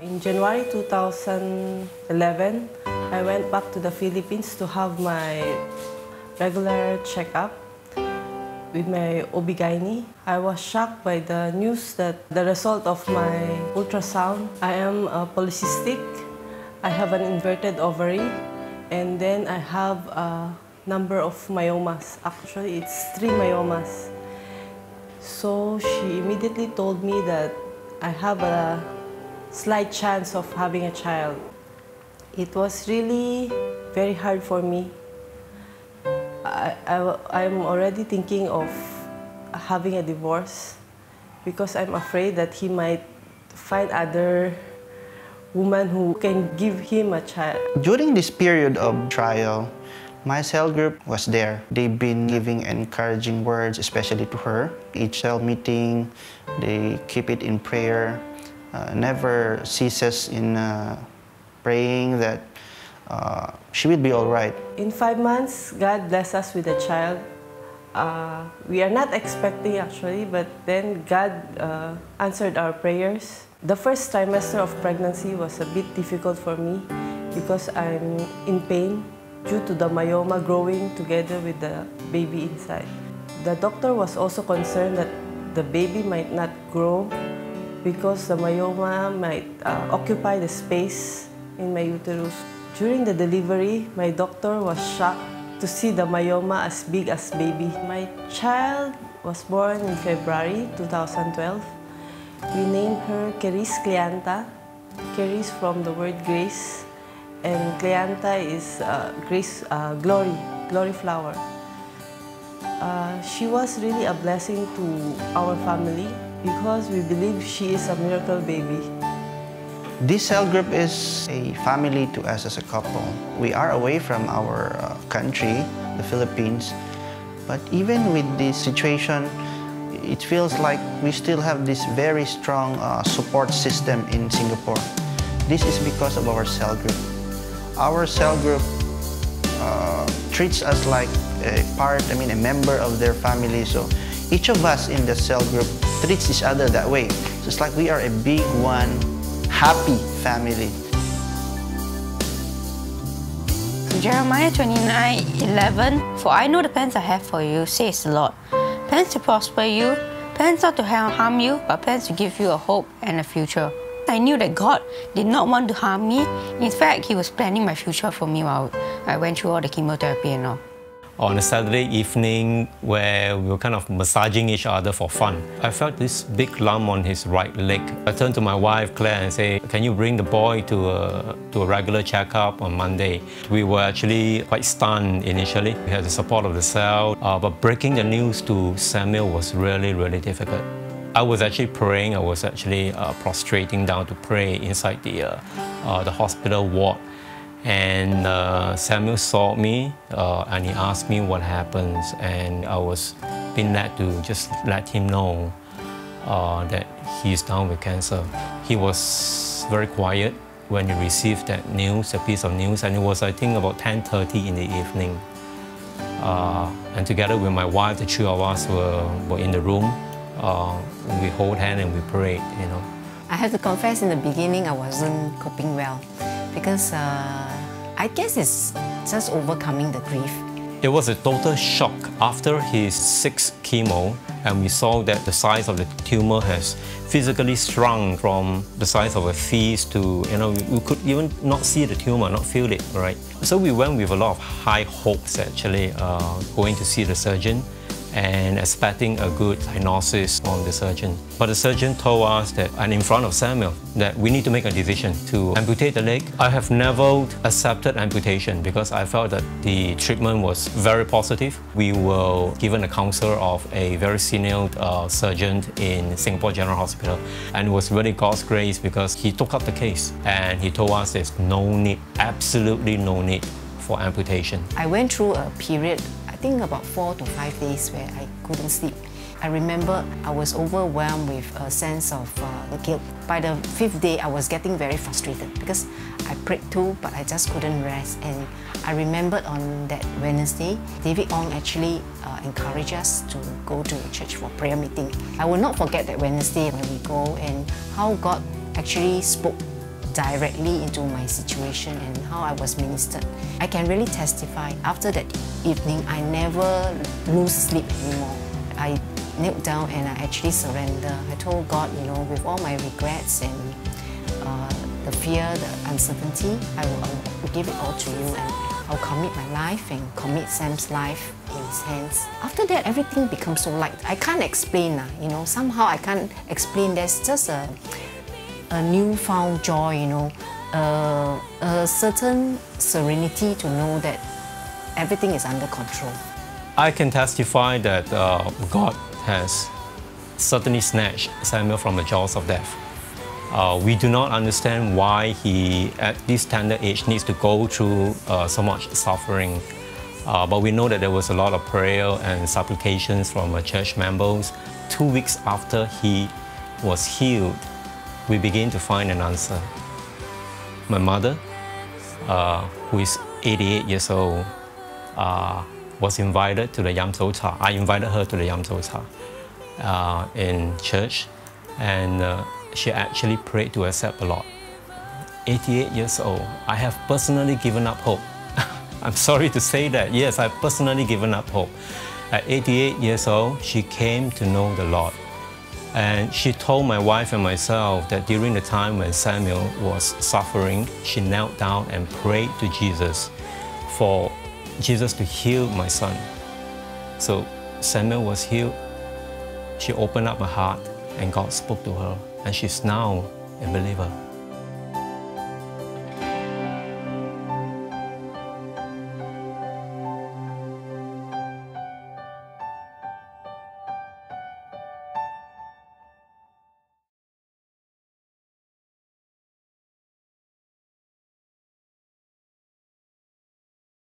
In January 2011, I went back to the Philippines to have my regular checkup with my OB-GYN. I was shocked by the news that the result of my ultrasound, I am polycystic, I have an inverted ovary, and then I have a number of myomas. Actually, it's 3 myomas. So she immediately told me that I have a slight chance of having a child. It was really very hard for me. I'm already thinking of having a divorce because I'm afraid that he might find other woman who can give him a child. During this period of trial, my cell group was there. They've been giving encouraging words, especially to her. Each cell meeting, they keep it in prayer, never ceases in praying that she will be all right. In 5 months, God blessed us with a child. We are not expecting actually, but then God answered our prayers. The first trimester of pregnancy was a bit difficult for me because I'm in pain due to the myoma growing together with the baby inside. The doctor was also concerned that the baby might not grow because the myoma might occupy the space in my uterus. During the delivery, my doctor was shocked to see the myoma as big as baby. My child was born in February 2012. We named her Keris Cleanta. Keris from the word grace, and Cleanta is grace, glory flower. She was really a blessing to our family because we believe she is a miracle baby. This cell group is a family to us as a couple. We are away from our country, the Philippines, but even with this situation, it feels like we still have this very strong support system in Singapore. This is because of our cell group. Our cell group treats us like a member of their family. So each of us in the cell group treats each other that way. So it's like we are a big one, happy family. Jeremiah 29:11. For I know the plans I have for you, says the Lord. Plans to prosper you, plans not to harm you, but plans to give you a hope and a future. I knew that God did not want to harm me. In fact, He was planning my future for me while I went through all the chemotherapy and all. On a Saturday evening where we were kind of massaging each other for fun, I felt this big lump on his right leg. I turned to my wife, Claire, and said, can you bring the boy to a regular checkup on Monday? We were actually quite stunned initially. We had the support of the cell, but breaking the news to Samuel was really, really difficult. I was actually praying, I was actually prostrating down to pray inside the hospital ward. And Samuel saw me and he asked me what happens, and I was being led to just let him know that he's down with cancer. He was very quiet when he received that news, a piece of news, and it was, I think, about 10:30 in the evening. And together with my wife, the two of us were in the room. We hold hands and we prayed, you know. I have to confess, in the beginning I wasn't coping well because I guess it's just overcoming the grief. It was a total shock after his 6th chemo, and we saw that the size of the tumor has physically shrunk from the size of a fist to, we could even not see the tumor, not feel it, right? So we went with a lot of high hopes actually, going to see the surgeon and expecting a good diagnosis from the surgeon. But the surgeon told us that, and in front of Samuel, that we need to make a decision to amputate the leg. I have never accepted amputation because I felt that the treatment was very positive. We were given a counsel of a very senior surgeon in Singapore General Hospital, and it was really God's grace because he took up the case and he told us there's no need, absolutely no need for amputation. I went through a period, I think about 4 to 5 days, where I couldn't sleep. I remember I was overwhelmed with a sense of guilt. By the 5th day, I was getting very frustrated because I prayed too, but I just couldn't rest. And I remembered on that Wednesday, David Ong actually encouraged us to go to church for prayer meeting. I will not forget that Wednesday when we go and how God actually spoke directly into my situation and how I was ministered. I can really testify. After that evening, I never lose sleep anymore. I knelt down and I actually surrendered. I told God, you know, with all my regrets and the fear, the uncertainty, I will give it all to you, and I'll commit my life and commit Sam's life in His hands. After that, everything becomes so light. I can't explain, you know, somehow I can't explain. There's just a newfound joy, you know, a certain serenity to know that everything is under control. I can testify that God has certainly snatched Samuel from the jaws of death. We do not understand why he, at this tender age, needs to go through so much suffering. But we know that there was a lot of prayer and supplications from church members. 2 weeks after he was healed, we begin to find an answer. My mother, who is 88 years old, was invited to the Yam Tso Cha. I invited her to the Yam Tso Cha in church, and she actually prayed to accept the Lord. 88 years old. I have personally given up hope. I'm sorry to say that. Yes, I've personally given up hope. At 88 years old, she came to know the Lord. And she told my wife and myself that during the time when Samuel was suffering, she knelt down and prayed to Jesus for Jesus to heal my son. So Samuel was healed. She opened up her heart and God spoke to her, and she's now a believer.